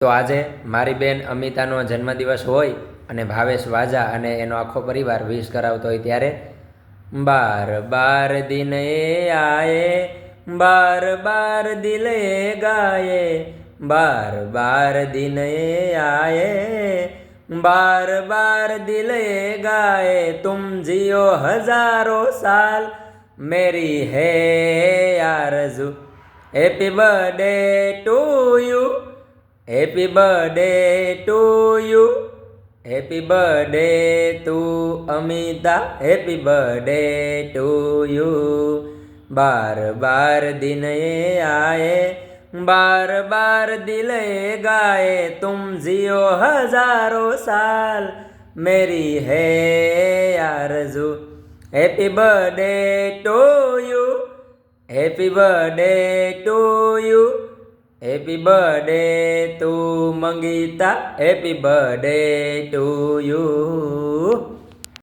તો આજે મારી બેન અમિતાનો જન્મદિવસ હોય અને ભાવેશ વાજા અને એનો આખો પરિવાર વિશ કરાવતો હોય ત્યારે બાર બાર દિન એ આયે, બાર બાર દિલ એ ગાયે, બાર બાર દિન એ આયે, बार बार दिल ए गाए, तुम जियो हजारों साल, मेरी है आरज़ू। Happy birthday to you, happy birthday to you, happy birthday to Amita, happy birthday to you. बार बार दिन ए आए, बार बार दिल ए गाए, तुम जियो हजारों साल, मेरी है आरज़ू। Happy birthday to you, happy birthday to you, happy birthday to Mangita, happy birthday to you.